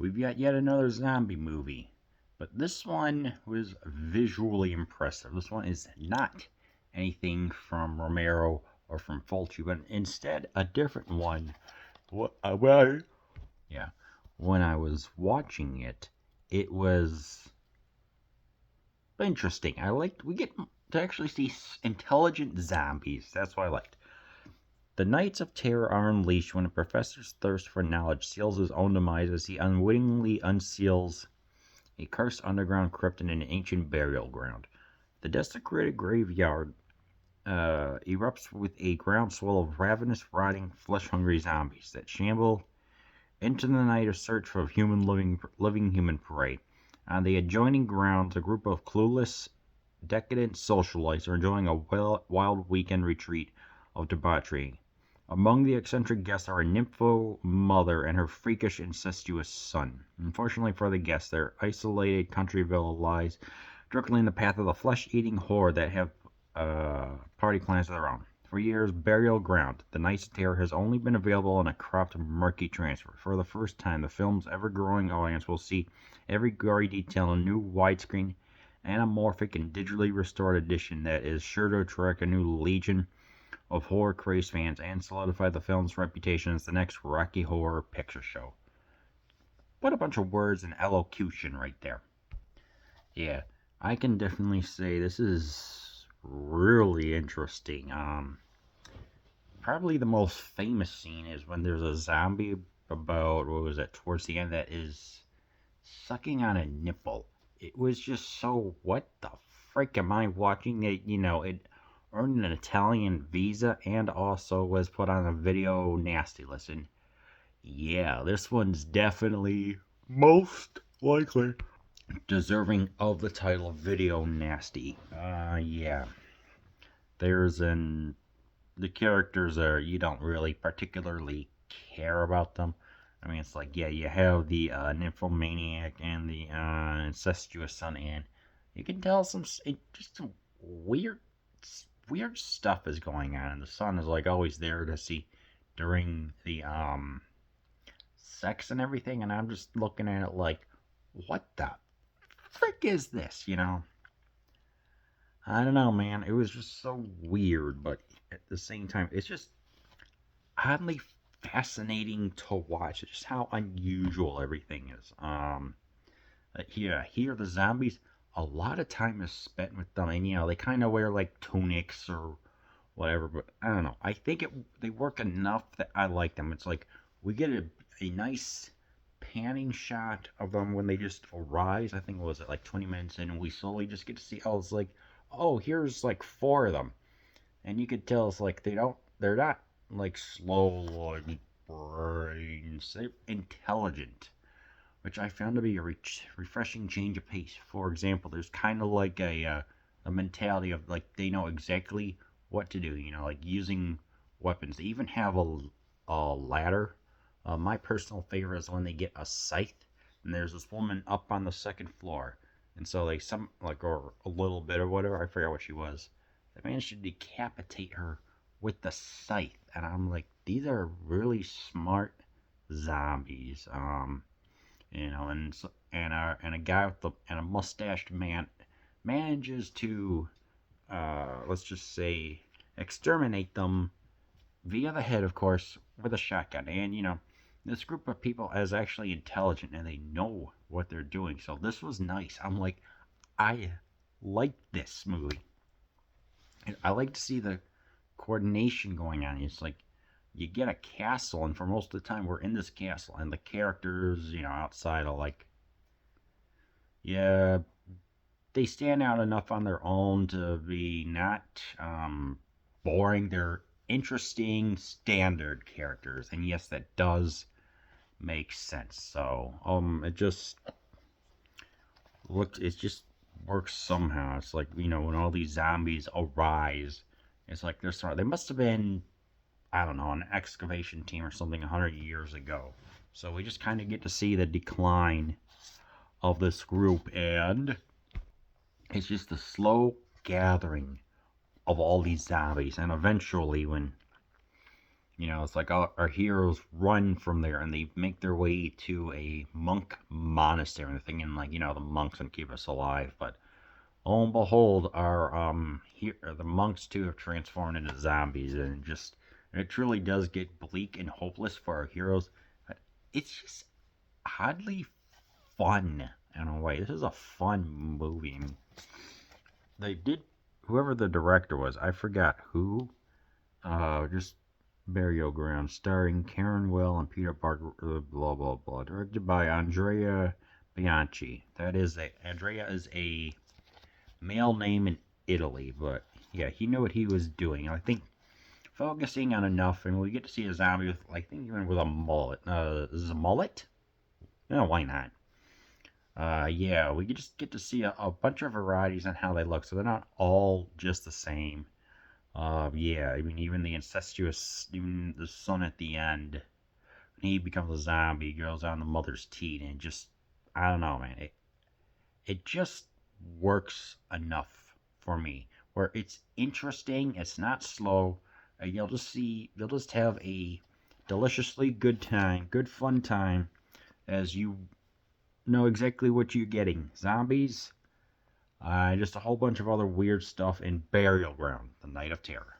we've got yet another zombie movie. But this one was visually impressive. This one is not anything from Romero or from Fulci, but instead a different one. Well, yeah, when I was watching it, it was interesting. We get to actually see intelligent zombies. That's what I liked. The Knights of Terror are unleashed when a professor's thirst for knowledge seals his own demise as he unwittingly unseals a cursed underground crypt in an ancient burial ground. The desecrated graveyard erupts with a groundswell of ravenous, rotting, flesh-hungry zombies that shamble into the night to search for living human prey. On the adjoining grounds, a group of clueless, decadent socialites are enjoying a wild weekend retreat of debauchery. Among the eccentric guests are a nympho mother and her freakish, incestuous son. Unfortunately for the guests, their isolated country villa lies directly in the path of the flesh-eating horde that have party plans of their own. For years, Burial Ground, The Knights of Terror, has only been available in a cropped, murky transfer. For the first time, the film's ever-growing audience will see every gory detail in a new widescreen, anamorphic, and digitally restored edition that is sure to attract a new legion of horror-crazed fans and solidify the film's reputation as the next Rocky Horror Picture Show. What a bunch of words and elocution right there. Yeah, I can definitely say this is really interesting. Probably the most famous scene is when there's a zombie about, what was it, towards the end that is sucking on a nipple. It was just so, what the frick am I watching? It earned an Italian visa and also was put on a video nasty list. And yeah, this one's definitely most likely deserving of the title video nasty. Yeah. The characters are, you don't really particularly care about them. I mean, it's like, yeah, you have the nymphomaniac and the incestuous son, and you can tell just some weird, weird stuff is going on, and the son is like always there to see during the sex and everything, and I'm just looking at it like, what the frick is this? I don't know, man. It was just so weird, but at the same time, it's just oddly fascinating to watch. Just how unusual everything is. Here the zombies, a lot of time is spent with them, and they kind of wear like tunics or whatever. But I don't know. I think they work enough that I like them. It's like we get a nice panning shot of them when they just arise. I think was it like 20 minutes in, and we slowly just get to see. Oh, it's like, oh, here's like four of them, and you could tell it's like they're not like slow like brains. They're intelligent, which I found to be a refreshing change of pace. For example, there's kind of like a mentality of like they know exactly what to do. Like using weapons. They even have a ladder. My personal favorite is when they get a scythe, and there's this woman up on the second floor, and so or a little bit or whatever. I forgot what she was. They managed to decapitate her with the scythe, and I'm like, these are really smart zombies. And a guy and a mustached man manages to, let's just say, exterminate them via the head, of course, with a shotgun. And this group of people is actually intelligent and they know what they're doing. So this was nice. I'm like, I like this movie. I like to see the coordination going on. It's like you get a castle, and for most of the time we're in this castle, and the characters, outside are like, yeah, they stand out enough on their own to be not boring. They're interesting, standard characters, and yes, that does make sense. So, it just works somehow. It's like, when all these zombies arise, it's like they must have been, I don't know, an excavation team or something 100 years ago. So we just kind of get to see the decline of this group, and it's just the slow gathering of all these zombies. And eventually, when It's like our heroes run from there and they make their way to a monk monastery. And they're thinking, like, the monks can keep us alive. But lo and behold, the monks too have transformed into zombies. And it truly does get bleak and hopeless for our heroes. But it's just oddly fun in a way. This is a fun movie. They did, whoever the director was, I forgot who. Just Burial Ground, starring Karen Will and Peter Parker, blah blah blah. Directed by Andrea Bianchi. Andrea is a male name in Italy, but yeah, he knew what he was doing. I think focusing on enough, and we get to see a zombie with, I think, even with a mullet. Is it a mullet? No, why not? Yeah, we just get to see a bunch of varieties on how they look, so they're not all just the same. Yeah, I mean, even even the son at the end, when he becomes a zombie, goes on the mother's teat, and just, I don't know, man, it just works enough for me, where it's interesting, it's not slow, you'll just have a deliciously good time, good fun time, as you know exactly what you're getting. Zombies, just a whole bunch of other weird stuff in Burial Ground, The Night of Terror.